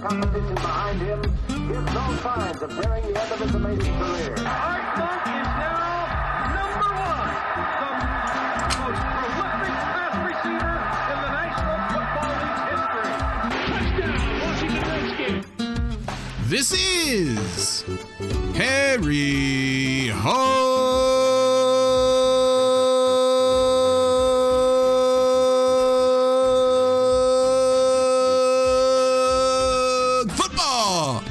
competition behind him gives no signs of nearing the end of his amazing career. Art Monk is now number one, the most prolific pass receiver in the National Football League's history. Touchdown, Washington Redskins. This is Harry Hog Football,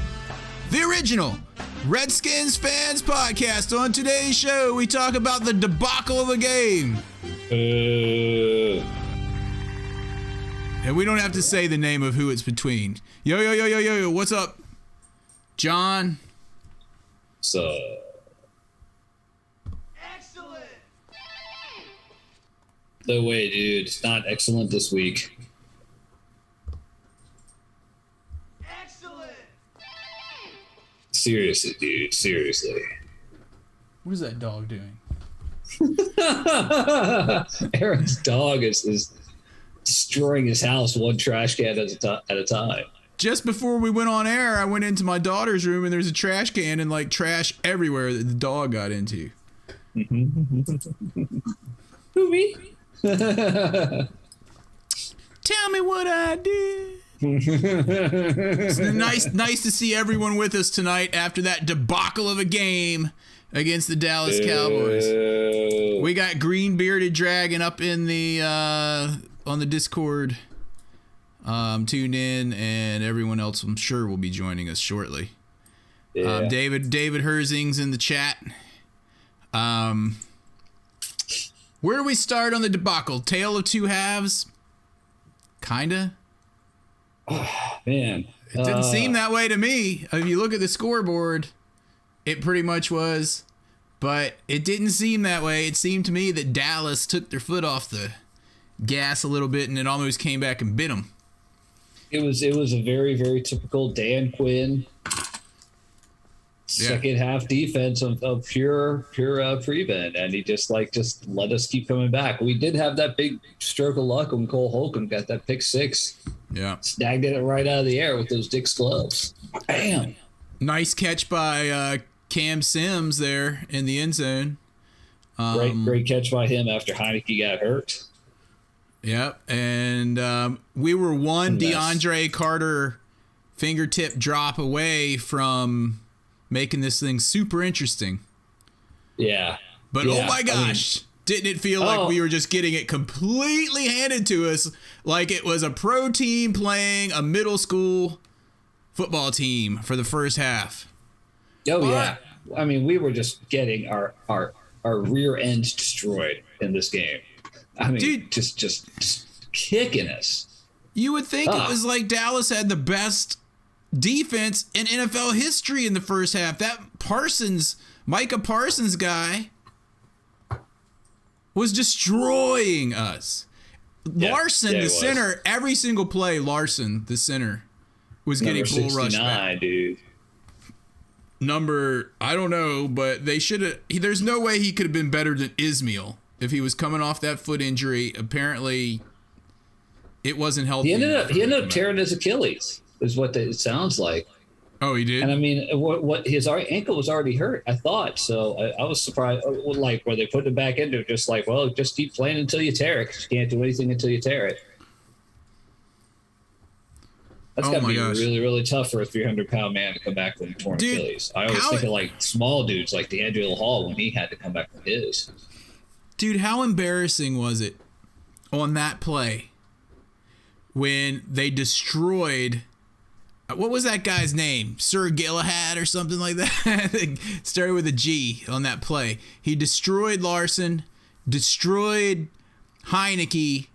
the original Redskins Fans podcast. On today's show, we talk about the debacle of a game. And we don't have to say the name of who it's between. Yo, what's up? John. So. Excellent. No way, dude. It's not excellent this week. Excellent. Seriously, dude. Seriously. What is that dog doing? Aaron's dog is destroying his house one trash can at a time. Just before we went on air, I went into my daughter's room and there's a trash can and like trash everywhere that the dog got into. Who, me? Tell me what I did. It's nice to see everyone with us tonight after that debacle of a game against the Dallas Cowboys. We got Green Bearded Dragon up in the on the Discord. Tuned in, and everyone else I'm sure will be joining us shortly. Yeah. David Herzing's in the chat. Where do we start on the debacle? Tale of two halves? Kinda. Man. It didn't seem that way to me. If you look at the scoreboard, it pretty much was. But it didn't seem that way. It seemed to me that Dallas took their foot off the gas a little bit, and it almost came back and bit them. It was a very, very typical Dan Quinn second half defense of pure prevent, and he just let us keep coming back. We did have that big stroke of luck when Cole Holcomb got that pick six. Yeah, snagged it right out of the air with those Dick's gloves. Bam! Nice catch by Cam Sims there in the end zone. Great catch by him after Heineke got hurt. Yep, and we were one DeAndre Carter fingertip drop away from making this thing super interesting. Yeah. But oh my gosh, didn't it feel like we were just getting it completely handed to us like it was a pro team playing a middle school football team for the first half? Oh, yeah. I mean, we were just getting our rear ends destroyed in this game. I mean, dude, just kicking us. You would think it was like Dallas had the best defense in NFL history in the first half. That Micah Parsons guy was destroying us. Yeah, Larson, the center, every single play, Larson, the center, was getting bull rushed back. Dude. I don't know, but they should have. There's no way he could have been better than Ismail. If he was coming off that foot injury, apparently it wasn't healthy. He ended up tearing his Achilles, is what it sounds like. Oh, he did? And I mean, what his ankle was already hurt, I thought. So I was surprised. Like, where they put it back into, just like, well, just keep playing until you tear it, because you can't do anything until you tear it. That's got to be really, really tough for a 300-pound man to come back from a torn Achilles. I always think of like small dudes like DeAngelo Hall when he had to come back from his. Dude, how embarrassing was it on that play when they destroyed, what was that guy's name? Sir Galahad or something like that? Started with a G on that play. He destroyed Larson, destroyed Heineke,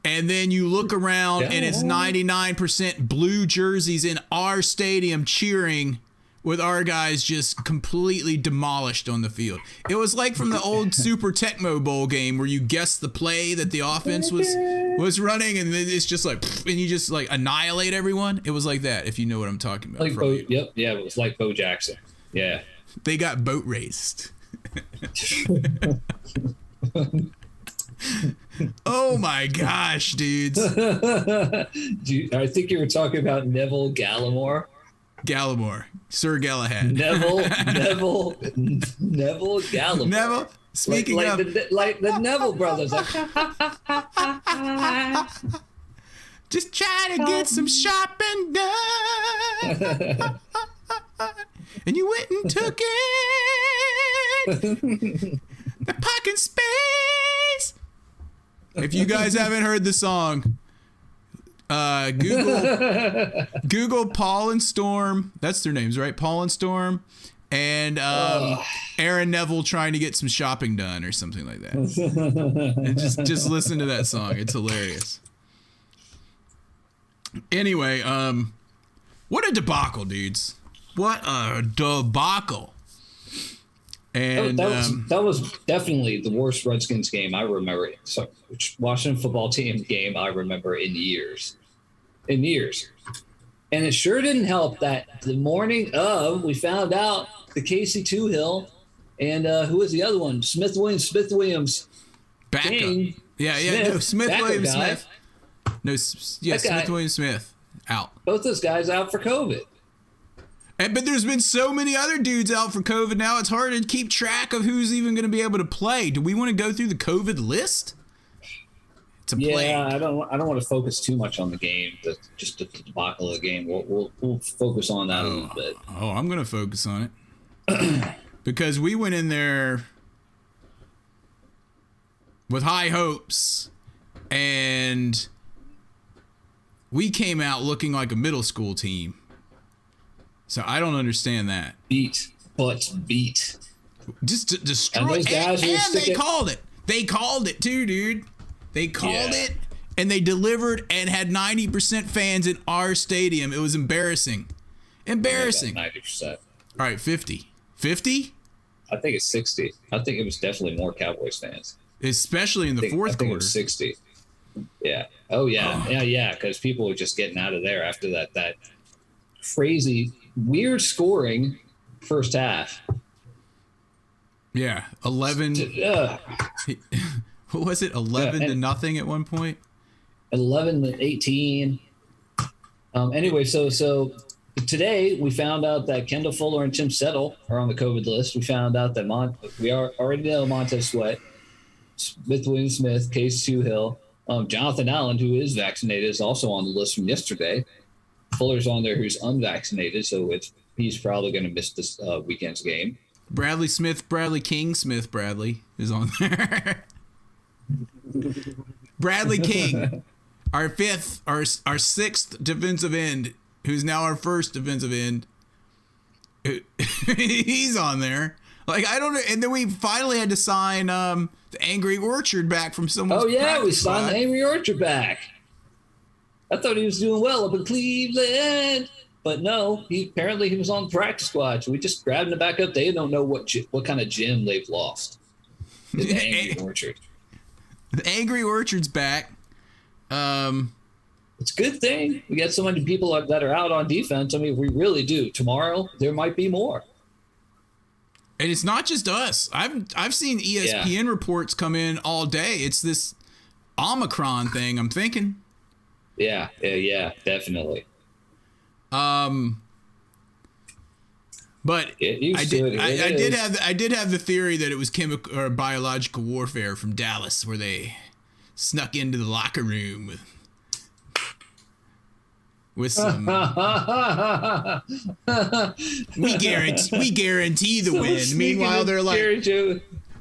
and then you look around and it's 99% blue jerseys in our stadium cheering with our guys just completely demolished on the field. It was like from the old Super Tecmo Bowl game where you guess the play that the offense was running, and then it's just like, and you just like annihilate everyone. It was like that, if you know what I'm talking about. Like yeah, it was like Bo Jackson. Yeah. They got boat raced. Oh my gosh, dudes. I think you were talking about Neville Gallimore. Gallimore. Sir Galahad. Neville Gallimore. Neville. Speaking like of the Neville brothers. Just trying to get some shopping done. And you went and took it. The parking space. If you guys haven't heard the song, Google Paul and Storm. That's their names, right? Paul and Storm. And Aaron Neville trying to get some shopping done or something like that. And just listen to that song. It's hilarious. Anyway, what a debacle, dudes. What a debacle. And that was definitely the worst Redskins game I remember. So, Washington football team game I remember in years. And it sure didn't help that the morning of, we found out the Casey Toohill and who was the other one? Smith Williams. Backup. Dang. Yeah. Smith Williams guy. Smith. No, yeah, Smith Williams Smith out. Both those guys out for COVID. But there's been so many other dudes out for COVID now, it's hard to keep track of who's even going to be able to play. Do we want to go through the COVID list? It's a play. I don't want to focus too much on the game, just the debacle of the game. We'll focus on that a little bit. Oh, I'm going to focus on it. Because we went in there with high hopes, and we came out looking like a middle school team. So I don't understand that. Beat. Just destroy. And those guys and they called it. They called it too, dude. They called it, and they delivered and had 90% fans in our stadium. It was embarrassing. Embarrassing. 90%. All right, 50. 50? I think it's 60. I think it was definitely more Cowboys fans. Especially in the fourth quarter. It was 60. Yeah. Oh, yeah. Yeah. Because people were just getting out of there after that crazy, weird scoring first half. Yeah. 11. What was it? 11 to nothing at one point? 11 to 18. Anyway, so today we found out that Kendall Fuller and Tim Settle are on the COVID list. We found out that we already know Montez Sweat, Smith Williams Smith, Case Toohill, Jonathan Allen, who is vaccinated, is also on the list from yesterday. Fuller's on there, who's unvaccinated, so he's probably going to miss this weekend's game. Bradley King Smith is on there. Bradley King, our sixth defensive end, who's now our first defensive end. He's on there. Like, I don't know. And then we finally had to sign the Angry Orchard back from someone. Oh, yeah, we signed the Angry Orchard back. I thought he was doing well up in Cleveland. But no, apparently he was on the practice squad. So we just grabbed him back up. They don't know what kind of gym they've lost. The Angry Orchard. The Angry Orchard's back. It's a good thing. We got so many people that are out on defense. I mean, we really do. Tomorrow, there might be more. And it's not just us. I've seen ESPN reports come in all day. It's this Omicron thing, I'm thinking. Yeah, definitely. But I did have the theory that it was chemical or biological warfare from Dallas, where they snuck into the locker room with some. we guarantee the win. Meanwhile,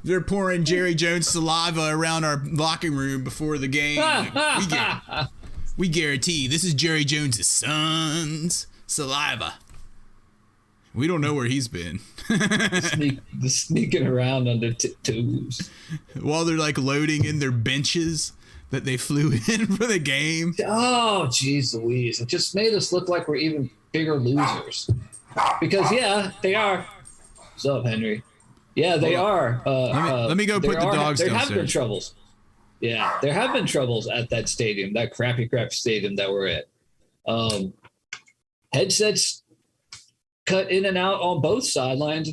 they're pouring Jerry Jones saliva around our locker room before the game. We guarantee this is Jerry Jones' son's saliva. We don't know where he's been. Sneaking around under tiptoes. While they're like loading in their benches that they flew in for the game. Oh, jeez Louise. It just made us look like we're even bigger losers. Because, they are. What's up, Henry? Yeah, they are. Let me go put the dogs downstairs. There have been troubles. Yeah, there have been troubles at that stadium, that crappy stadium that we're at. Headsets cut in and out on both sidelines,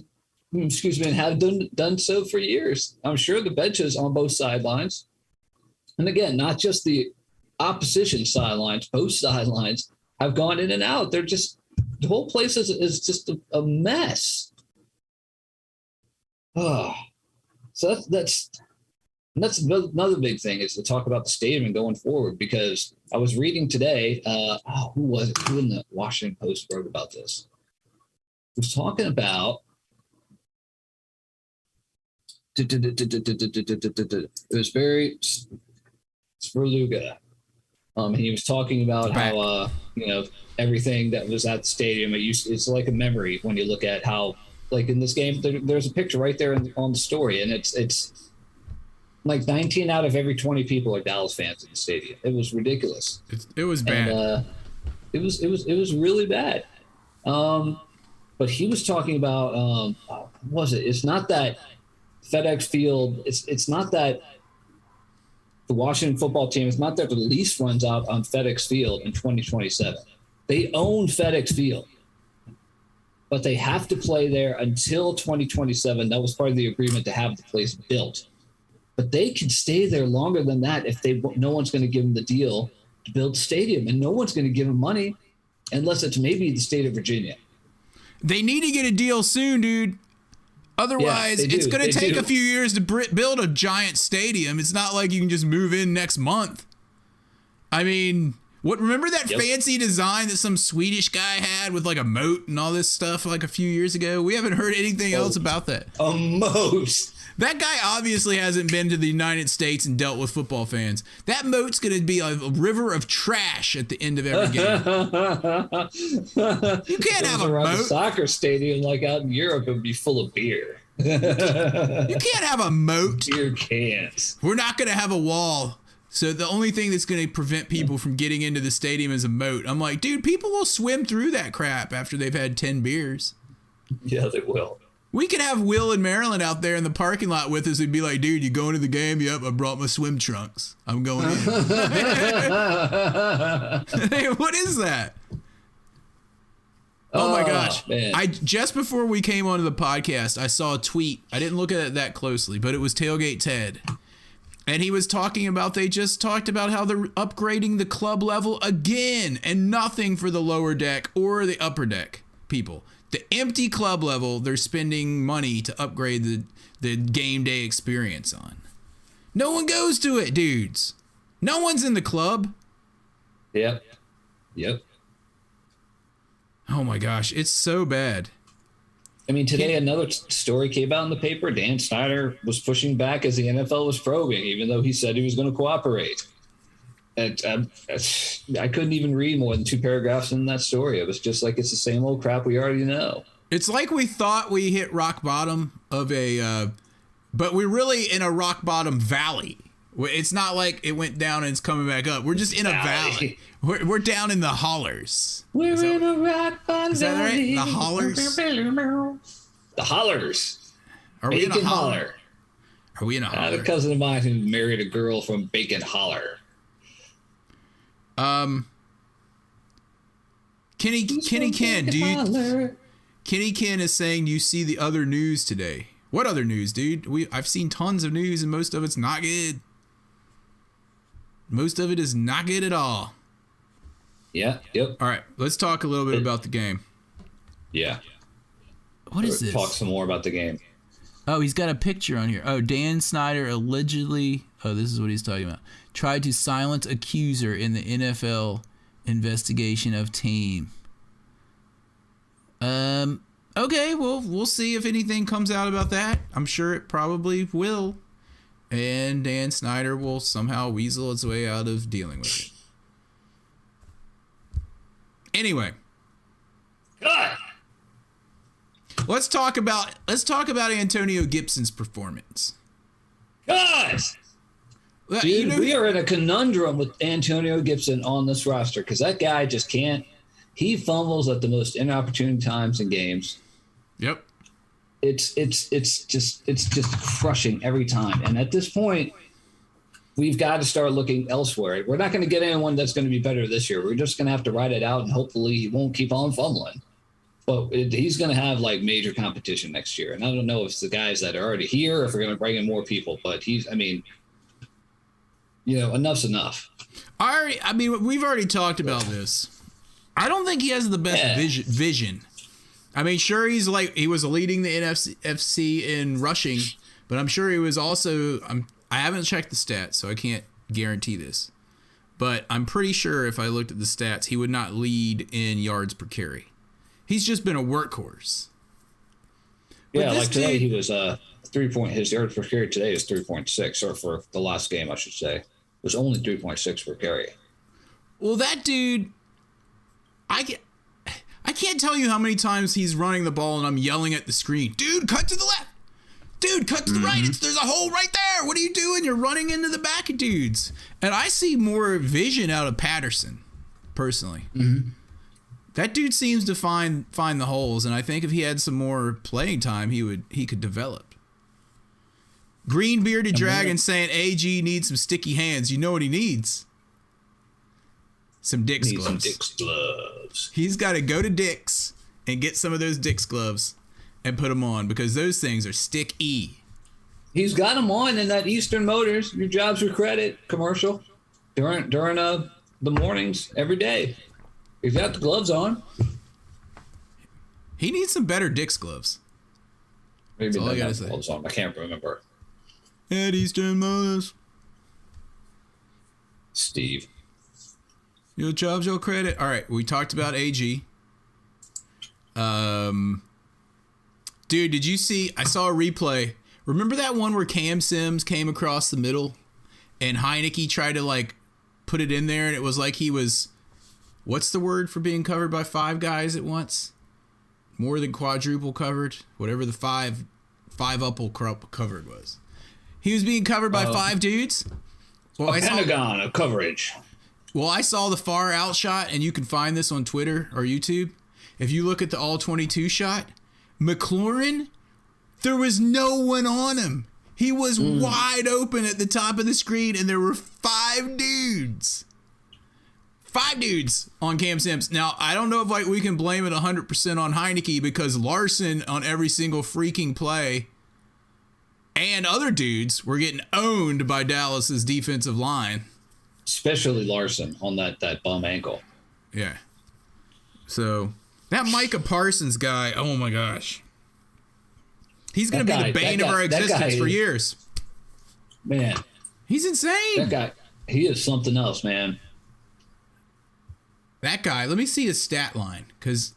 and have done so for years. I'm sure the benches on both sidelines And again, not just the opposition sidelines, both sidelines have gone in and out. They're just, the whole place is just a mess. Oh, so that's another big thing is to talk about the stadium and going forward, because I was reading today, who was it? Who in the Washington Post wrote about this? He was talking about it was Barry Sperluga. He was talking about how everything that was at the stadium, it's like a memory when you look at how, like in this game, there's a picture right there on the story, and it's like 19 out of every 20 people are Dallas fans in the stadium. It was ridiculous. It was bad. And, it was really bad. But he was talking about what was it? It's not that FedEx Field. It's not that the Washington football team. It's not that the lease runs out on FedEx Field in 2027. They own FedEx Field, but they have to play there until 2027. That was part of the agreement to have the place built. But they can stay there longer than that if no one's going to give them the deal to build the stadium, and no one's going to give them money unless it's maybe the state of Virginia. They need to get a deal soon, dude. Otherwise, it's going to take a few years to build a giant stadium. It's not like you can just move in next month. I mean, remember that fancy design that some Swedish guy had with like a moat and all this stuff like a few years ago? We haven't heard anything else about that. A moat. That guy obviously hasn't been to the United States and dealt with football fans. That moat's going to be a river of trash at the end of every game. You can't have a moat. A soccer stadium like out in Europe, it would be full of beer. You can't have a moat. Beer cans. We're not going to have a wall. So the only thing that's going to prevent people from getting into the stadium is a moat. I'm like, dude, people will swim through that crap after they've had 10 beers. Yeah, they will. We could have Will and Marilyn out there in the parking lot with us and be like, dude, you going to the game? Yep, I brought my swim trunks. I'm going in. Hey, what is that? Oh my gosh. Man. Just before we came onto the podcast, I saw a tweet. I didn't look at it that closely, but it was Tailgate Ted. And he was talking about, they just talked about how they're upgrading the club level again, and nothing for the lower deck or the upper deck people. The empty club level, they're spending money to upgrade the game day experience on. No one goes to it, dudes. No one's in the club. Yep. Oh my gosh, it's so bad. I mean, today another story came out in the paper. Dan Snyder was pushing back as the NFL was probing, even though he said he was going to cooperate. And I couldn't even read more than 2 paragraphs in that story. It was just like, it's the same old crap we already know. It's like we thought we hit rock bottom of but we're really in a rock bottom valley. It's not like it went down and it's coming back up. We're just in a valley. We're down in the hollers. We're in a rock bottom valley. Is that right? The hollers? The hollers. Are we in a holler? Are we in a holler? I had a cousin of mine who married a girl from Bacon Holler. Kenny Ken is saying, you see the other news today. What other news, dude? I've seen tons of news and most of it's not good. Most of it is not good at all. Yeah. Yep. All right, let's talk a little bit about the game. Yeah. What is this? Talk some more about the game. Oh, he's got a picture on here. Oh, Dan Snyder allegedly, this is what he's talking about, tried to silence accuser in the NFL investigation of team. Okay, well, we'll see if anything comes out about that. I'm sure it probably will. And Dan Snyder will somehow weasel its way out of dealing with it. Anyway. God. Let's talk about Antonio Gibson's performance. Guys, dude, we are in a conundrum with Antonio Gibson on this roster because that guy just can't. He fumbles at the most inopportune times in games. Yep. It's just crushing every time. And at this point, we've got to start looking elsewhere. We're not going to get anyone that's going to be better this year. We're just going to have to ride it out, and hopefully he won't keep on fumbling. But he's going to have like major competition next year. And I don't know if it's the guys that are already here or if we're going to bring in more people. But you enough's enough. I mean, we've already talked about this. I don't think he has the best vision. I mean, sure, he was leading the NFC in rushing, but I'm sure he was also. I haven't checked the stats, so I can't guarantee this. But I'm pretty sure if I looked at the stats, he would not lead in yards per carry. He's just been a workhorse. Yeah, like today he was 3 point. His yards per carry today is 3.6, or for the last game, I should say, it was only 3.6 per carry. Well, that dude, I can't tell you how many times he's running the ball and I'm yelling at the screen, dude, cut to the left. Dude, cut to the right. There's a hole right there. What are you doing? You're running into the back of dudes. And I see more vision out of Patterson, personally. Mm-hmm. That dude seems to find the holes, and I think if he had some more playing time, he could develop. Green Bearded Dragon saying AG needs some sticky hands. You know what he needs? Some Dick's gloves. Some Dick's gloves. He's got to go to Dick's and get some of those Dick's gloves and put them on, because those things are sticky. He's got them on in that Eastern Motors, your jobs your credit commercial during the mornings every day. He's got the gloves on. He needs some better Dick's gloves. Maybe not have gloves on. I can't remember. At Eastern Motors. Steve. Your jobs, your credit. All right, we talked about AG. Dude, did you see? I saw a replay. Remember that one where Cam Sims came across the middle and Heineke tried to put it in there, and it was like he was, what's the word for being covered by 5 guys at once? More than quadruple covered, whatever the five up covered was. He was being covered by 5 dudes. Well, Pentagon of coverage. Well, I saw the far out shot, and you can find this on Twitter or YouTube. If you look at the all 22 shot, McLaurin, there was no one on him. He was wide open at the top of the screen, and there were 5 dudes. 5 dudes on Cam Sims. Now, I don't know if we can blame it 100% on Heineke, because Larson on every single freaking play and other dudes were getting owned by Dallas's defensive line. Especially Larson on that bum ankle. Yeah. So that Micah Parsons guy, oh my gosh. He's going to be the bane of our existence for years. Man. He's insane. That guy, he is something else, man. That guy, let me see his stat line, because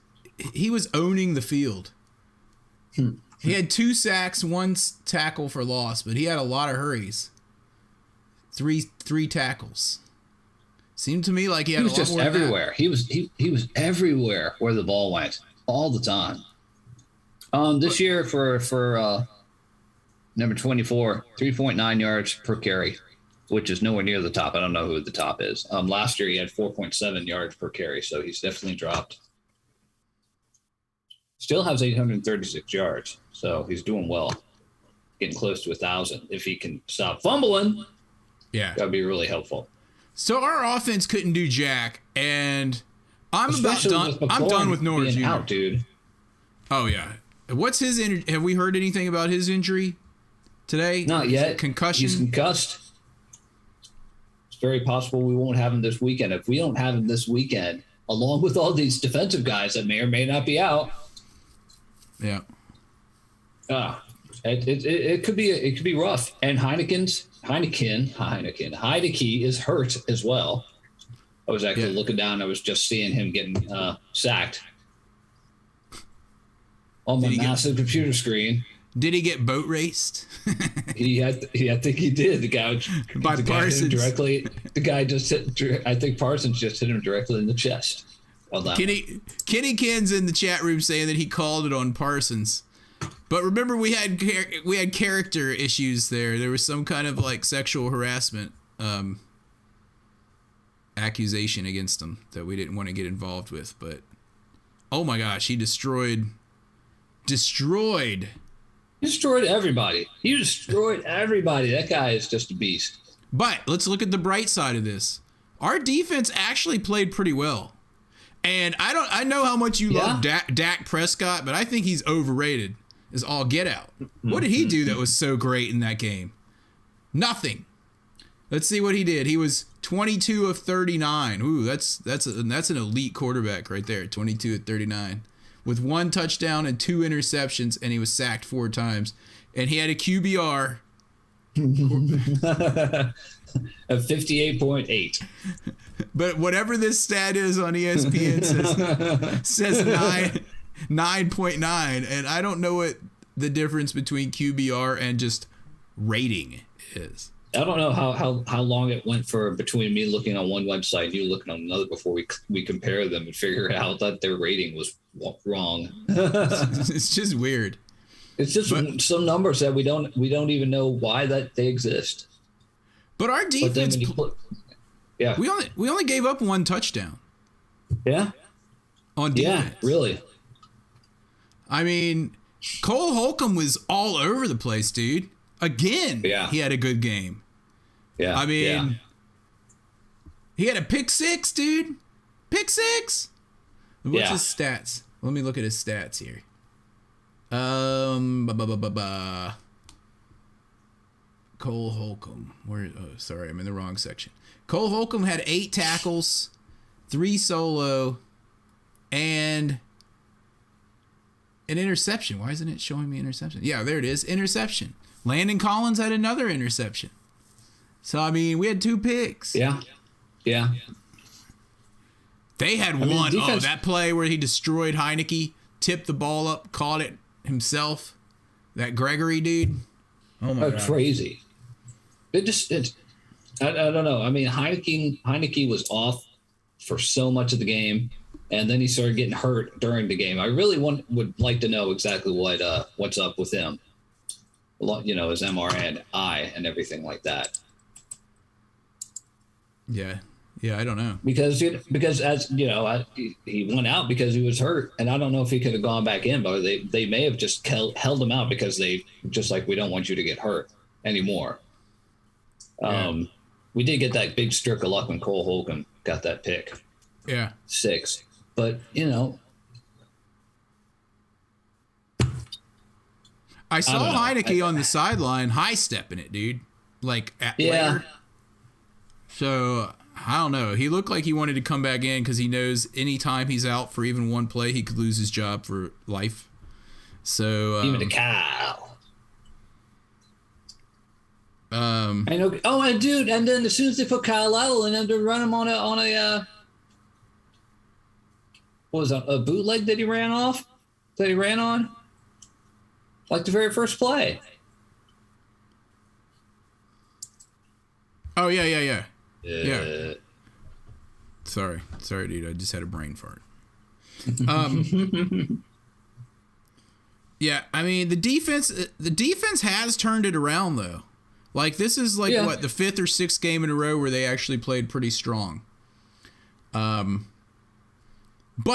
he was owning the field. He had 2 sacks, 1 tackle for loss, but he had a lot of hurries. Three tackles. Seemed to me like he had a lot just more everywhere. He was everywhere where the ball went all the time. This year for number 24, 3.9 yards per carry, which is nowhere near the top. I don't know who the top is. Last year he had 4.7 yards per carry, so he's definitely dropped. Still has 836 yards, so he's doing well. Getting close to 1,000. If he can stop fumbling, that'd be really helpful. So our offense couldn't do jack, and I'm done with Norris Jr. out, dude. Oh yeah. What's his injury? Have we heard anything about his injury today? Not yet. Concussion? He's concussed. It's very possible we won't have him this weekend. If we don't have him this weekend, along with all these defensive guys that may or may not be out. Yeah. It could be rough. And Heineke is hurt as well. I was actually looking down. I was just seeing him getting sacked on my massive computer screen. Did he get boat raced? I think he did. The guy by Parsons directly. The guy just hit. I think Parsons just hit him directly in the chest. Kenny Ken's in the chat room saying that he called it on Parsons. But remember, we had character issues there. There was some kind of sexual harassment accusation against him that we didn't want to get involved with. But oh my gosh, he destroyed everybody. He destroyed everybody. That guy is just a beast. But let's look at the bright side of this. Our defense actually played pretty well. And I know how much you love Dak Prescott, but I think he's overrated. Is all get out. What did he do that was so great in that game? Nothing. Let's see what he did. He was 22 of 39. Ooh, that's an elite quarterback right there. 22 of 39 with 1 touchdown and 2 interceptions, and he was sacked 4 times. And he had a QBR of 58.8. But whatever this stat is on ESPN says 9.9, and I don't know what the difference between QBR and just rating is. I don't know how long it went for between me looking on one website and you looking on another before we compare them and figure out that their rating was wrong. It's just weird. It's just some numbers that we don't even know why that they exist. But our defense, yeah, we only gave up 1 touchdown. Yeah. On defense. Yeah, really. I mean, Cole Holcomb was all over the place, dude. Again, he had a good game. Yeah. I mean, he had a pick 6, dude. Pick 6. What's his stats? Let me look at his stats here. Cole Holcomb. Sorry, I'm in the wrong section. Cole Holcomb had 8 tackles, 3 solo, and an interception. Why isn't it showing me interception? Yeah, there it is. Interception. Landon Collins had another interception. So, I mean, we had 2 picks. Yeah. Yeah. They had one. Defense, that play where he destroyed Heineke, tipped the ball up, caught it himself. That Gregory dude. Oh, my God. Crazy. I don't know. I mean, Heineke was off for so much of the game, and then he started getting hurt during the game. I really would like to know exactly what's up with him. You know, his MRI and everything like that. Yeah, I don't know. Because as you know, he went out because he was hurt, and I don't know if he could have gone back in, but they may have just held him out because they just like, we don't want you to get hurt anymore. Yeah. We did get that big stroke of luck when Cole Holcomb got that pick. Yeah, 6, but you know. I saw Heineke on the sideline high-stepping it, dude. Like, later. So, I don't know. He looked like he wanted to come back in because he knows anytime he's out for even 1 play, he could lose his job for life. So, even a cow. I know. Oh, and dude, and then as soon as they put Kyle Lowell in, to run him on a what was that? A bootleg that he ran off? That he ran on? Like the very first play. Oh, yeah. Sorry, dude. I just had a brain fart. Yeah, I mean, the defense has turned it around, though. Like, this is the 5th or 6th game in a row where they actually played pretty strong. But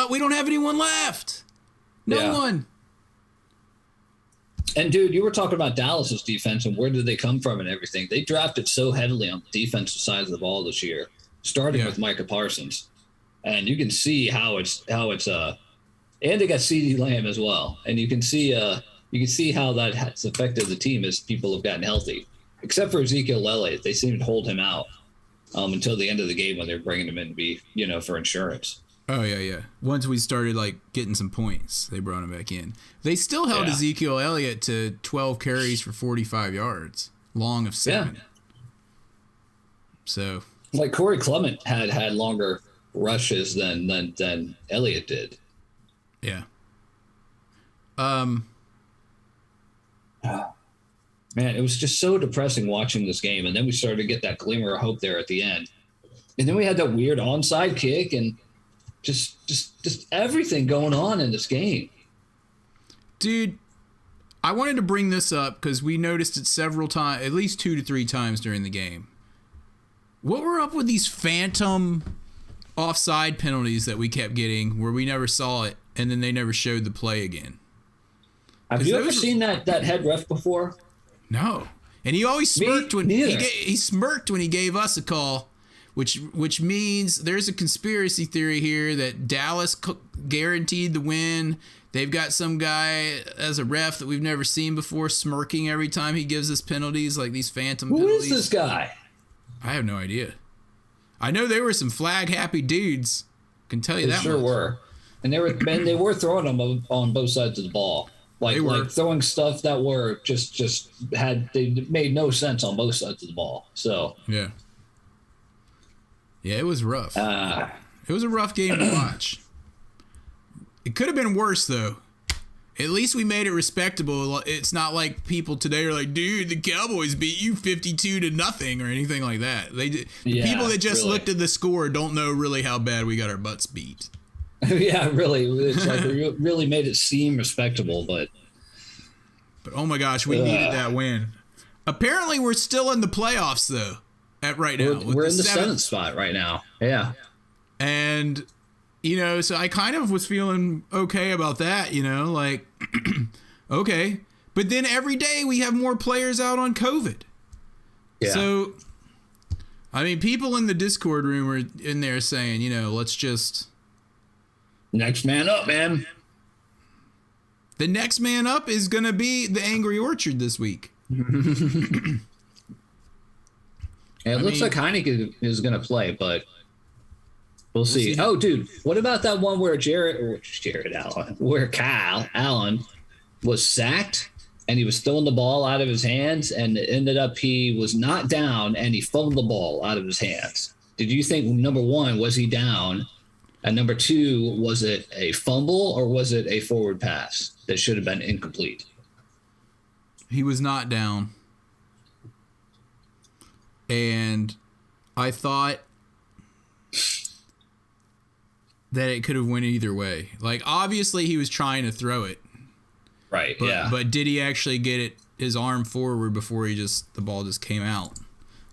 we don't have anyone left. No one. And, dude, you were talking about Dallas's defense and where did they come from and everything. They drafted so heavily on the defensive side of the ball this year, starting with Micah Parsons. And you can see how it's and they got CeeDee Lamb as well. And you can see how that has affected the team as people have gotten healthy. Except for Ezekiel Elliott. They seemed to hold him out until the end of the game when they were bringing him in to be, for insurance. Oh, yeah. Once we started, getting some points, they brought him back in. They still held Ezekiel Elliott to 12 carries for 45 yards, long of 7. Yeah. So. Like Corey Clement had longer rushes than Elliott did. Yeah. Man, it was just so depressing watching this game. And then we started to get that glimmer of hope there at the end. And then we had that weird onside kick and just everything going on in this game. Dude, I wanted to bring this up because we noticed it several times, at least 2 to 3 times during the game. What were up with these phantom offside penalties that we kept getting where we never saw it and then they never showed the play again? Have you ever seen that head ref before? No. And he always smirked when he smirked when he gave us a call, which means there's a conspiracy theory here that Dallas guaranteed the win. They've got some guy as a ref that we've never seen before smirking every time he gives us penalties, like these phantom penalties. Who is this guy? I have no idea. I know there were some flag happy dudes. Can tell you They that. Sure much. were, and they were throwing them on both sides of the ball. Like throwing stuff that were they made no sense on both sides of the ball. So yeah, it was rough. It was a rough game to watch. It could have been worse though. At least we made it respectable. It's not like people today are like, dude, the Cowboys beat you 52-0 or anything like that. The people that just looked at the score don't know really how bad we got our butts beat. Yeah, really. It's like we really made it seem respectable, but oh my gosh, we needed that win. Apparently, we're still in the playoffs though. Right now, we're in the seventh spot right now. Yeah, and so I kind of was feeling okay about that. Like okay, but then every day we have more players out on COVID. Yeah. So, I mean, people in the Discord room are in there saying, let's just. Next man up, man. The next man up is going to be the Angry Orchard this week. It looks like Heineken is going to play, but we'll see. Oh, dude, what about that one where Kyle Allen was sacked and he was throwing the ball out of his hands and it ended up he was not down and he fumbled the ball out of his hands? Did you think, number one, was he down? And number two, was it a fumble or was it a forward pass that should have been incomplete? He was not down. And I thought that it could have went either way. Like, obviously he was trying to throw it. Right, But did he actually get his arm forward before the ball just came out?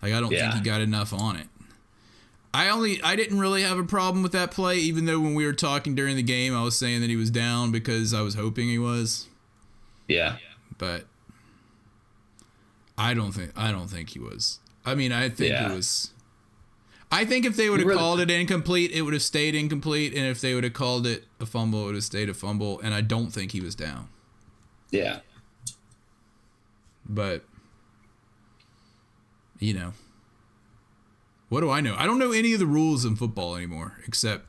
Like, I don't think he got enough on it. I didn't really have a problem with that play, even though when we were talking during the game, I was saying that he was down because I was hoping he was. Yeah. But I don't think he was. I mean, I think it was. I think if they would have called it incomplete, it would have stayed incomplete, and if they would have called it a fumble, it would have stayed a fumble. And I don't think he was down. Yeah. But what do I know? I don't know any of the rules in football anymore, except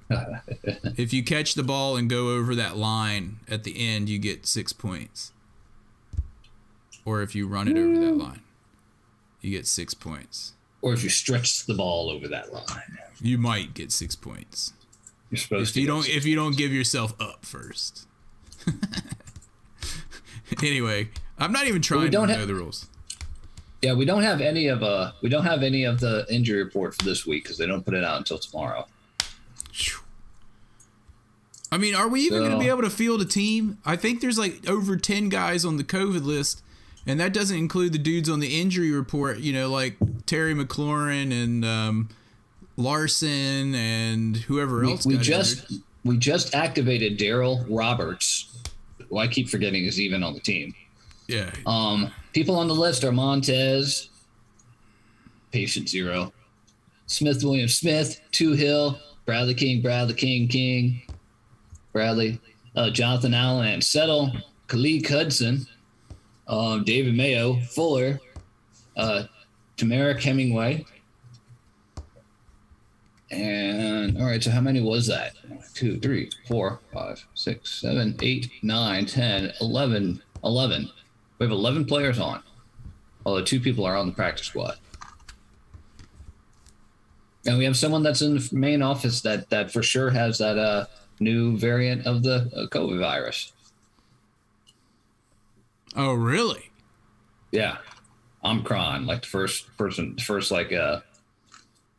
if you catch the ball and go over that line at the end, you get 6 points. Or if you run it over that line, you get 6 points. Or if you stretch the ball over that line, you might get 6 points. You're supposed to. If you don't give yourself up first. Anyway, I'm not even trying to know the rules. Yeah, we don't have any of the injury report for this week because they don't put it out until tomorrow. I mean, are we even going to be able to field a team? I think there's like over 10 guys on the COVID list, and that doesn't include the dudes on the injury report. Like Terry McLaurin and Larson and whoever else. We just activated Daryl Roberts, who I keep forgetting is even on the team. Yeah. People on the list are Montez, patient 0, Smith Williams Smith, Hill, Bradley King, Jonathan Allen and Settle, Khalid Hudson, David Mayo, Fuller, Tamarick Hemingway. And all right, so how many was that? 2, 3, 4, 5, 6, 7, 8, 9, 10, 11. We have 11 players on, although 2 people are on the practice squad. And we have someone that's in the main office that for sure has that new variant of the COVID virus. Oh, really? Yeah. Omicron, like the first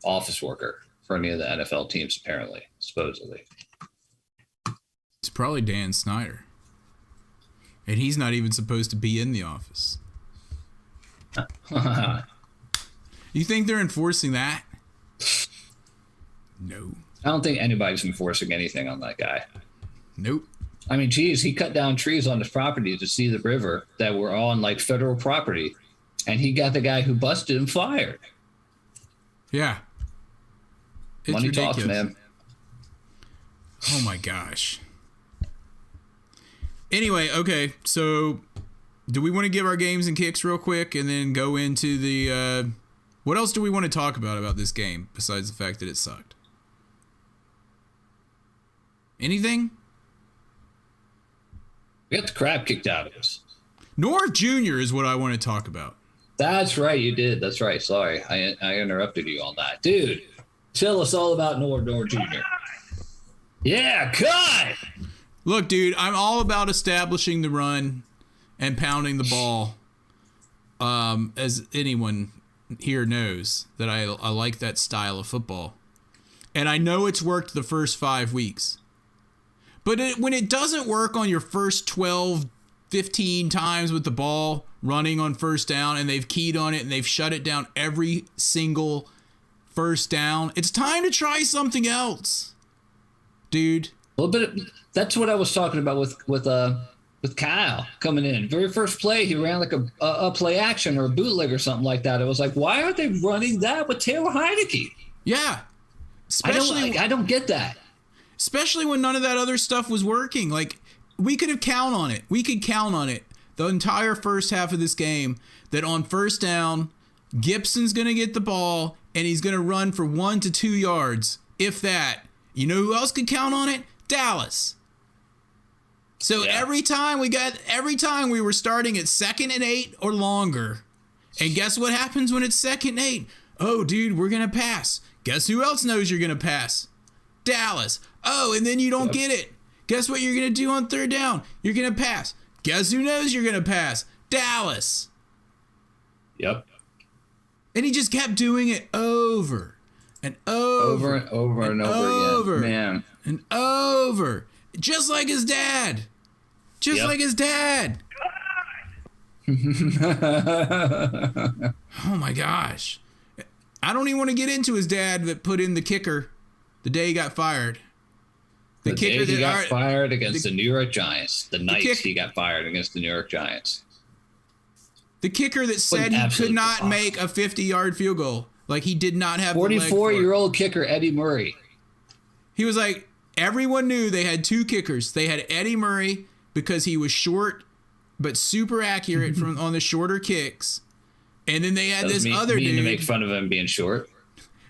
office worker for any of the NFL teams, apparently, supposedly. It's probably Dan Snyder. And he's not even supposed to be in the office. You think they're enforcing that? No. I don't think anybody's enforcing anything on that guy. Nope. I mean, geez, he cut down trees on his property to see the river that were on like federal property. And he got the guy who busted him fired. Yeah. It's Money ridiculous. talks, man. Oh my gosh. Anyway, okay, so do we want to give our games and kicks real quick and then go into the What else do we want to talk about this game besides the fact that it sucked? Anything? We got the crap kicked out of us. Norv Jr. is what I want to talk about. That's right, you did. That's right. Sorry, I interrupted you on that. Dude, tell us all about Norv Jr. Yeah, cut! Look, dude, I'm all about establishing the run and pounding the ball. As anyone here knows, that I like that style of football. And I know it's worked the first 5 weeks. But when it doesn't work on your first 12, 15 times with the ball running on first down, and they've keyed on it and they've shut it down every single first down, it's time to try something else, dude. Well, but that's what I was talking about with Kyle coming in. Very first play, he ran like a play action or a bootleg or something like that. It was like, why aren't they running that with Taylor Heineke? Yeah. I don't get that. Especially when none of that other stuff was working. Like, we could count on it. We could count on it the entire first half of this game that on first down, Gibson's going to get the ball and he's going to run for 1 to 2 yards, if that. You know who else could count on it? Dallas. So every time we were starting at 2nd and 8 or longer. And guess what happens when it's 2nd and 8? Oh, dude, we're going to pass. Guess who else knows you're going to pass? Dallas. Oh, and then you don't get it. Guess what you're going to do on 3rd down? You're going to pass. Guess who knows you're going to pass? Dallas. Yep. And he just kept doing it over and over and over again. Man. And over. Just like his dad. Like his dad. Oh, my gosh. I don't even want to get into his dad that put in the kicker the day he got fired. The kicker day he got fired against the New York Giants. The night he got fired against the New York Giants. The kicker that said he could not make a 50-yard field goal. Like, he did not have 44-year-old kicker Eddie Murray. He was like, everyone knew they had 2 kickers. They had Eddie Murray because he was short but super accurate on the shorter kicks. And then they had this other dude. To make fun of him being short.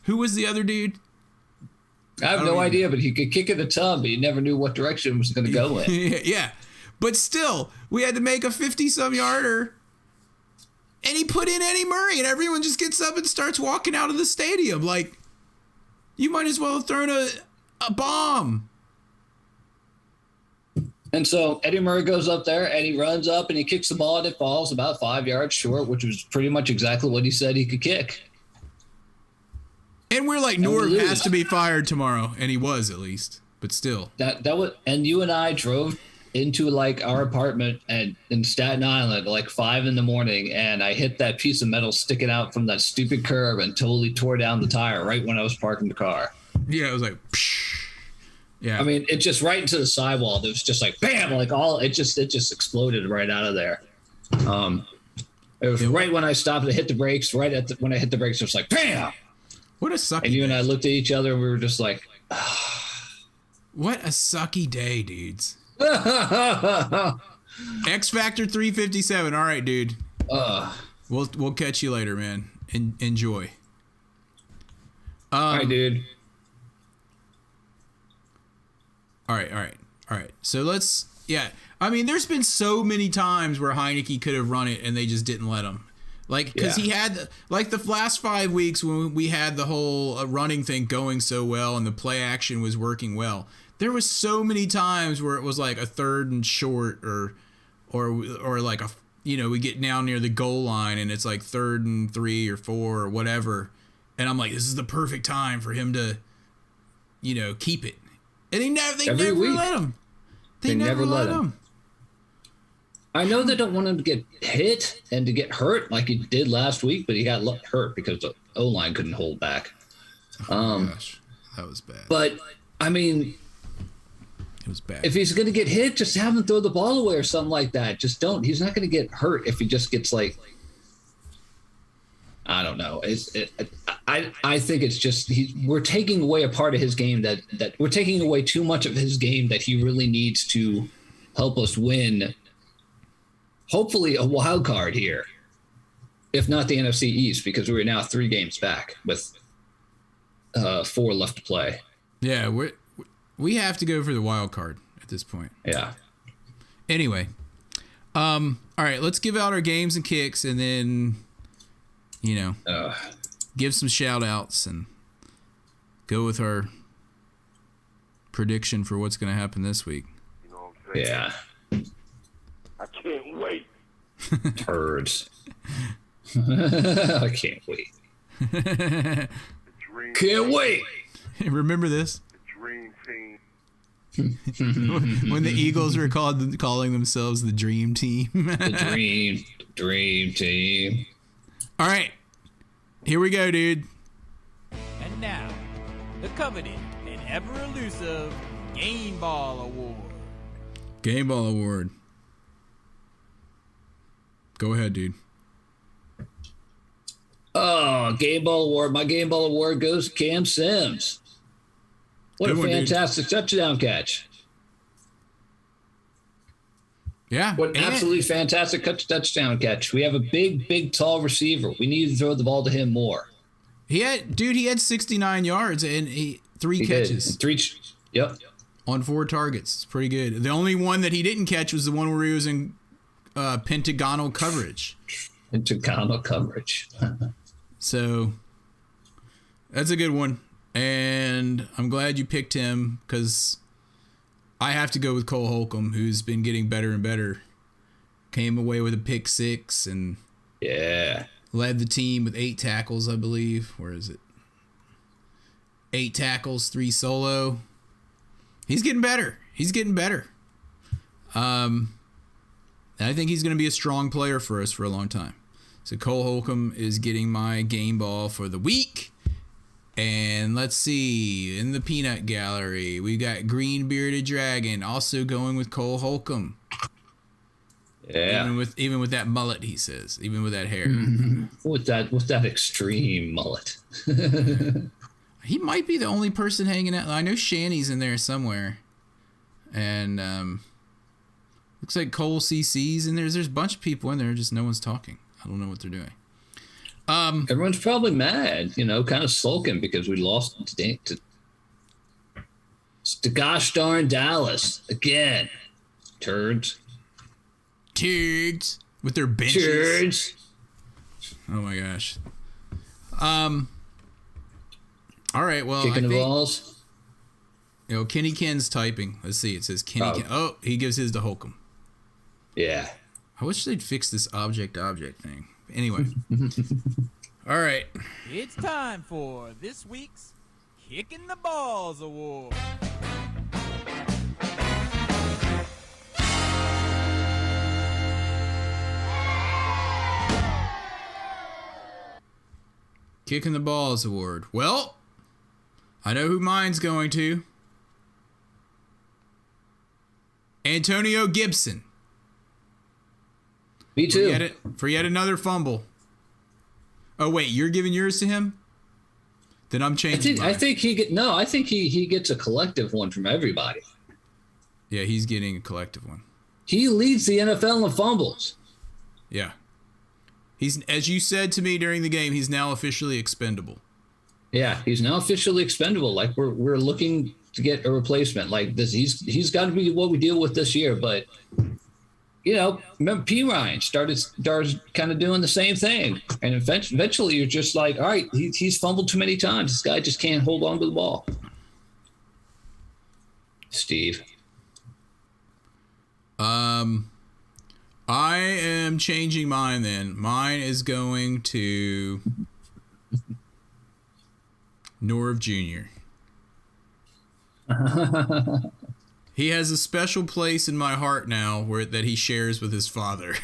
Who was the other dude? I have no idea, but he could kick it a ton, but you never knew what direction it was going to go in. Yeah. But still, we had to make a 50-some yarder. And he put in Eddie Murray, and everyone just gets up and starts walking out of the stadium. Like, you might as well have thrown a bomb. And so Eddie Murray goes up there, and he runs up, and he kicks the ball, and it falls about 5 yards short, which was pretty much exactly what he said he could kick. And we're like, Norv has to be fired tomorrow, and he was at least, but still. That was, and you and I drove into like our apartment in Staten Island at like 5 a.m, and I hit that piece of metal sticking out from that stupid curb and totally tore down the tire right when I was parking the car. Yeah, it was like, psh. Yeah. I mean, it just right into the sidewall. It was just like bam, like it just exploded right out of there. It was right when I stopped and hit the brakes. When I hit the brakes, it was like bam. What a sucky And you day. and I looked at each other and we were just like, what a sucky day, dudes. X Factor 357. All right, dude. We'll catch you later, man. Enjoy. All right, dude. All right. So I mean, there's been so many times where Heineke could have run it and they just didn't let him. Like, because he had, like, the last 5 weeks when we had the whole running thing going so well and the play action was working well, there was so many times where it was like a 3rd and short or like we get down near the goal line and it's like 3rd and 3 or 4 or whatever. And I'm like, this is the perfect time for him to, keep it. And they never let him. They never let him. I know they don't want him to get hit and to get hurt like he did last week, but he got hurt because the O-line couldn't hold back. Gosh, that was bad. But, I mean, it was bad. If he's going to get hit, just have him throw the ball away or something like that. Just don't. He's not going to get hurt if he just gets like, I don't know. I think it's just we're taking away a part of his game that we're taking away too much of his game that he really needs to help us win. Hopefully a wild card here. if not the NFC East, because we're now 3 games back with 4 left to play. Yeah, we have to go for the wild card at this point. Yeah. Anyway, all right, let's give out our games and kicks, and then, give some shout outs and go with our prediction for what's going to happen this week. You know what I'm saying? Yeah. I can't wait. Turds. I can't wait. Can't wait. Remember this? The dream team. When the Eagles were calling themselves the Dream Team. The dream team. All right. Here we go, dude. And now, the coveted and ever elusive Game Ball Award. Game Ball Award. Go ahead, dude. Oh, Game Ball Award. My Game Ball Award goes to Cam Sims. What Good a one, fantastic touchdown catch. Yeah. What an absolutely fantastic touchdown catch. We have a big, tall receiver. We need to throw the ball to him more. He had 69 yards and 3 catches. Yep. On 4 targets. It's pretty good. The only one that he didn't catch was the one where he was in pentagonal coverage. Pentagonal coverage. So that's a good one. And I'm glad you picked him because I have to go with Cole Holcomb, who's been getting better and better. Came away with a pick 6 and led the team with 8 tackles, I believe. Where is it? 8 tackles, 3 solo. He's getting better. I think he's going to be a strong player for us for a long time. So Cole Holcomb is getting my game ball for the week. And let's see, in the peanut gallery, we got Green Bearded Dragon also going with Cole Holcomb. Yeah. Even with that mullet, he says, even with that hair. With that extreme mullet. He might be the only person hanging out. I know Shanny's in there somewhere. And looks like Cole CC's in there. There's a bunch of people in there, just no one's talking. I don't know what they're doing. Everyone's probably mad, kind of sulking because we lost to gosh darn Dallas again. Turds with their benches. Turds. Oh my gosh. All right. Well, Kicking the balls. Kenny Ken's typing. Let's see. It says Kenny Ken. Oh, he gives his to Holcomb. Yeah. I wish they'd fix this object thing. Anyway. All right. It's time for this week's Kicking the Balls Award. Kicking the Balls Award. Well, I know who mine's going to. Antonio Gibson. Me too. For yet another fumble. Oh wait, you're giving yours to him? Then I'm changing. I think he gets a collective one from everybody. Yeah, he's getting a collective one. He leads the NFL in fumbles. Yeah. He's, as you said to me during the game, he's now officially expendable. Yeah, he's now officially expendable. Like we're looking to get a replacement. Like this, he's got to be what we deal with this year. But remember P. Ryan started kind of doing the same thing, and eventually you're just like, all right, he's fumbled too many times. This guy just can't hold on to the ball. Steve. I am changing mine then. Mine is going to Norv Jr. He has a special place in my heart now that he shares with his father.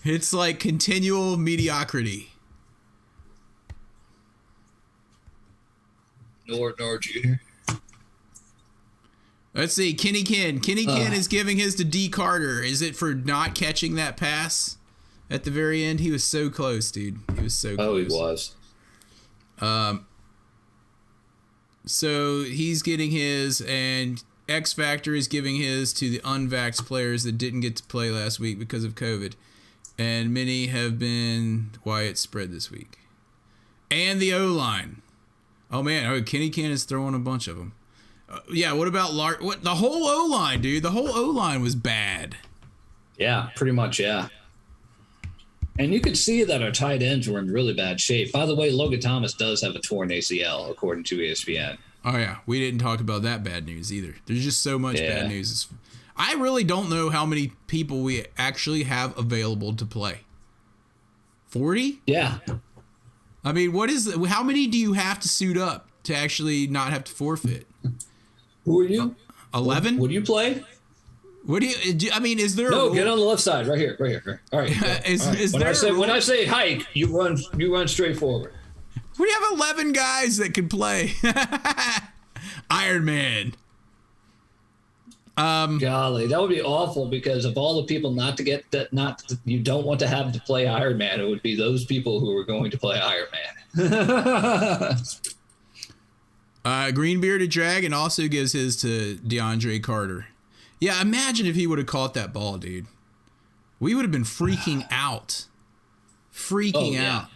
It's like continual mediocrity. Nor Jr. Let's see, Kenny Ken. Kenny Ken is giving his to D. Carter. Is it for not catching that pass at the very end? He was so close, dude. He was so close. Oh, he was. So he's getting his, and X Factor is giving his to the unvaxxed players that didn't get to play last week because of COVID. And many have been Wyatt spread this week. And the O-line. Oh, man. Kenny Ken is throwing a bunch of them. Yeah, what about the whole O-line, dude? The whole O-line was bad. Yeah, pretty much, yeah. And you could see that our tight ends were in really bad shape. By the way, Logan Thomas does have a torn ACL, according to ESPN. Oh, yeah. We didn't talk about that bad news either. There's just so much bad news. I really don't know how many people we actually have available to play. 40? Yeah. I mean, how many do you have to suit up to actually not have to forfeit? Who are you? 11? Would you play? What do you? I mean, is there? No, get on the left side, right here. All right. When I say hike, you run straight forward. We have 11 guys that can play. Iron Man. Golly, that would be awful because of all the people you don't want to have to play Iron Man. It would be those people who are going to play Iron Man. Green Bearded Dragon also gives his to DeAndre Carter. Yeah, imagine if he would have caught that ball, dude. We would have been freaking out. Out.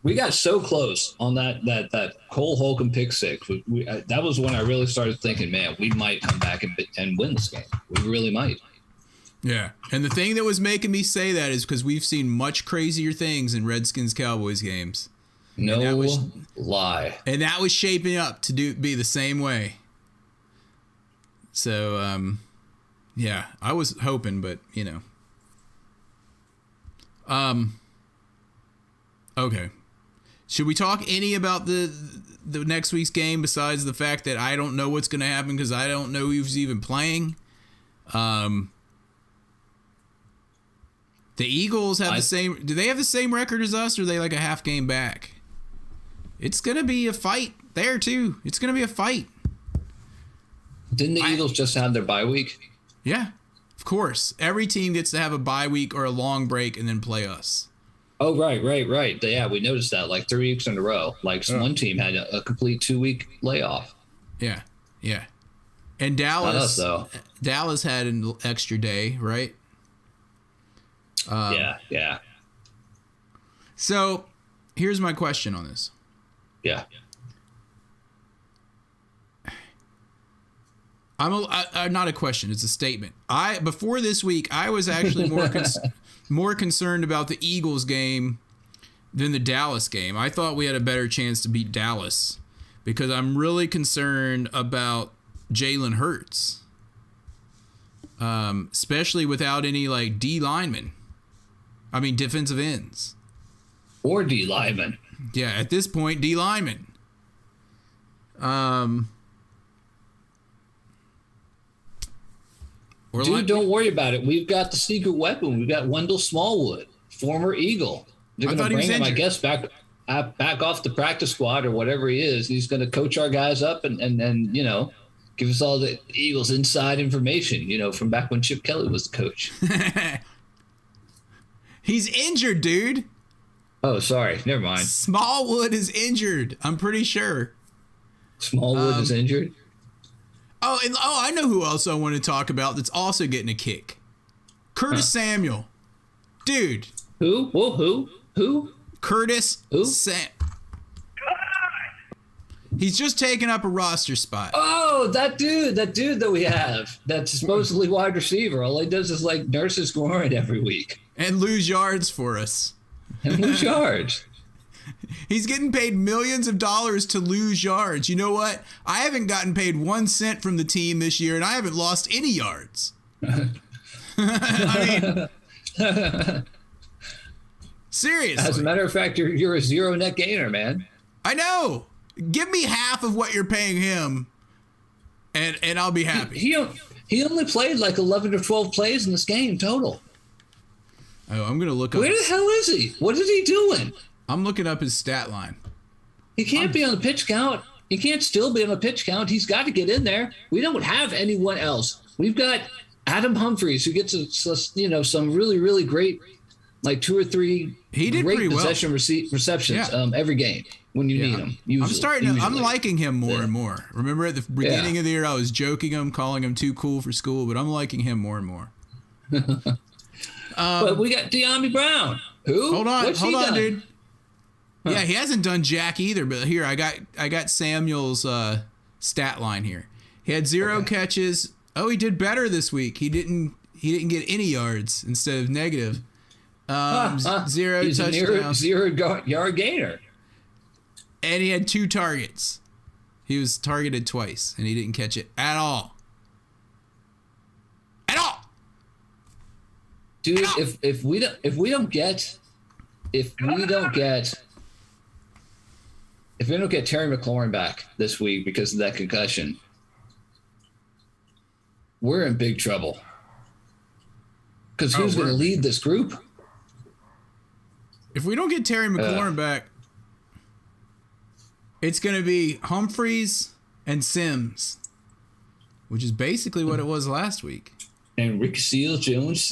We got so close on that Cole Holcomb pick six. That was when I really started thinking, man, we might come back and win this game. We really might. Yeah, and the thing that was making me say that is because we've seen much crazier things in Redskins Cowboys games. No lie. And that was shaping up to be the same way. So, yeah, I was hoping, but, okay. Should we talk any about the next week's game besides the fact that I don't know what's going to happen because I don't know who's even playing? The Eagles have the same... Do they have the same record as us, or are they like a half game back? It's going to be a fight there, too. It's going to be a fight. Didn't the Eagles just have their bye week? Yeah, of course. Every team gets to have a bye week or a long break and then play us. Oh, right. Yeah, we noticed that like 3 weeks in a row. Like one team had a complete 2-week layoff. Yeah. And Dallas, not us, though. Dallas had an extra day, right? Yeah. So here's my question on this. Yeah. Not a question. It's a statement. Before this week, I was actually more concerned about the Eagles game than the Dallas game. I thought we had a better chance to beat Dallas because I'm really concerned about Jalen Hurts, especially without any like defensive ends. Or D lineman. Yeah, at this point, D lineman. Dude, don't worry about it. We've got the secret weapon. We've got Wendell Smallwood, former Eagle. They're going to bring him, I guess, back off the practice squad or whatever he is. He's going to coach our guys up and give us all the Eagles inside information, from back when Chip Kelly was the coach. He's injured, dude. Oh, sorry. Never mind. Smallwood is injured. I'm pretty sure. Smallwood is injured? I know who else I want to talk about that's also getting a kick. Curtis Samuel. Dude. Who? Whoa, who? Curtis He's just taking up a roster spot. Oh, that dude that we have. That's supposedly wide receiver. All he does is like nurse his groin every week. And lose yards for us. He's getting paid millions of dollars to lose yards. You know what? I haven't gotten paid 1 cent from the team this year, and I haven't lost any yards. I mean, seriously. As a matter of fact, you're a zero net gainer, man. I know. Give me half of what you're paying him, and I'll be happy. He only played like 11 or 12 plays in this game total. Oh, I'm going to look up. Where the hell is he? What is he doing? I'm looking up his stat line. He can't be on the pitch count. He can't still be on the pitch count. He's got to get in there. We don't have anyone else. We've got Adam Humphries, who gets some really, really great like 2 or 3 he did great pretty possession receptions every game when you need them. Usually. I'm liking him more and more. Remember at the beginning of the year, I was joking him, calling him too cool for school, but I'm liking him more and more. But we got De'Ami Brown. Who? Hold on, dude. Huh. Yeah, he hasn't done jack either. But here, I got Samuel's stat line here. He had 0 catches. Oh, he did better this week. He didn't get any yards instead of negative. 0 He's touchdowns. A 0-yard gainer. And he had 2 targets. He was targeted twice, and he didn't catch it at all. Dude, if we don't get Terry McLaurin back this week because of that concussion, we're in big trouble. Because who's going to lead this group? If we don't get Terry McLaurin back, it's going to be Humphreys and Sims, which is basically what it was last week. And Rick Jones.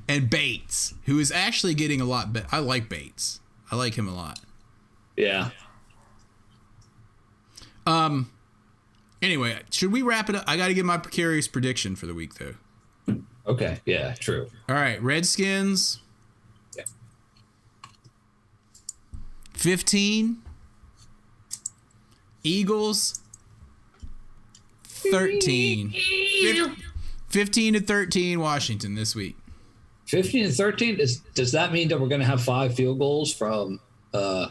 And Bates, who is actually getting a lot better. I like Bates. I like him a lot. Yeah. Anyway, should we wrap it up? I got to give my precarious prediction for the week, though. Okay. Yeah, true. All right. Redskins. 15. Eagles. 13. 15-13 Washington this week. 15-13. Does that mean that we're going to have 5 field goals from who's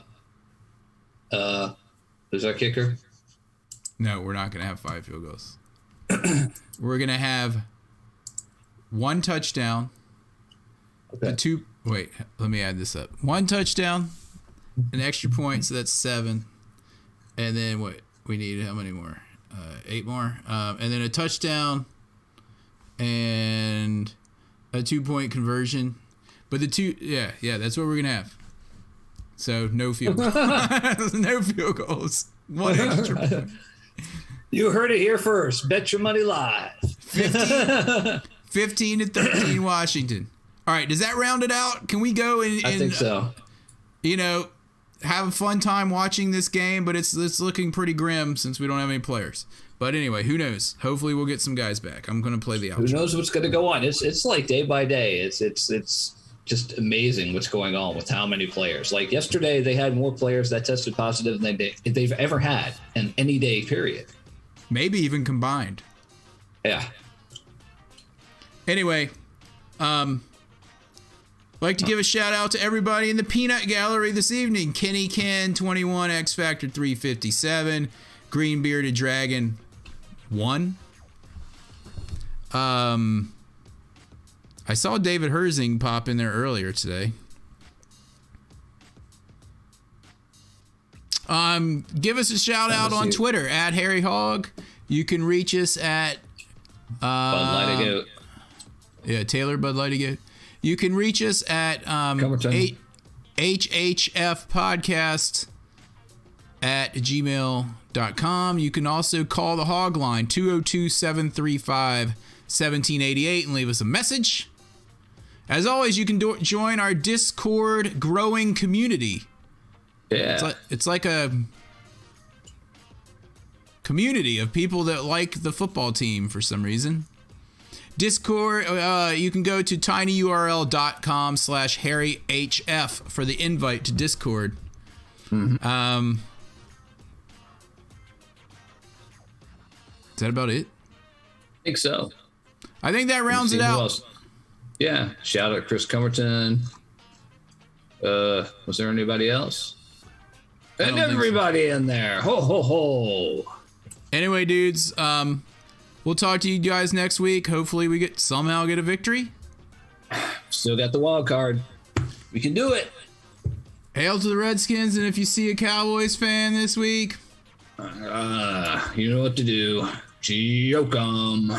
our kicker? No, we're not going to have 5 field goals. We're going to have 1 touchdown. Okay. Let me add this up. 1 touchdown, an extra point, so that's 7. And then what? We need how many more? 8 more. And then a touchdown and a 2-point conversion. But the that's what we're going to have. So no field goals. No field goals. 1 extra point. You heard it here first. Bet your money live. 15-13 Washington. All right, does that round it out? Can we go and I think so. Have a fun time watching this game, but it's looking pretty grim since we don't have any players. But anyway, who knows? Hopefully we'll get some guys back. I'm going to play the outro. Who knows what's going to go on? It's like day by day. It's just amazing what's going on with how many players. Like yesterday, they had more players that tested positive than they've ever had in any day period. Maybe even combined. Yeah. Anyway, I'd like to give a shout out to everybody in the Peanut Gallery this evening. Kenny Ken 21, X Factor 357, Green Bearded Dragon 1. I saw David Herzing pop in there earlier today. Give us a shout out on Twitter at Harry Hogg. You can reach us at Bud Light Goat. Yeah, Taylor Bud Light Goat. You can reach us at HHF Podcast at gmail.com. You can also call the Hog Line 202-735-1788 and leave us a message. As always, you can join our Discord growing community. Yeah. It's like a community of people that like the football team for some reason. Discord, you can go to tinyurl.com/HarryHF for the invite to Discord. Mm-hmm. Is that about it? I think so. I think that rounds it out. Yeah. Shout out Chris Cumberton. Was there anybody else? And everybody in there. Ho, ho, ho. Anyway, dudes, we'll talk to you guys next week. Hopefully we somehow get a victory. Still got the wild card. We can do it. Hail to the Redskins, and if you see a Cowboys fan this week, you know what to do. Choke 'em.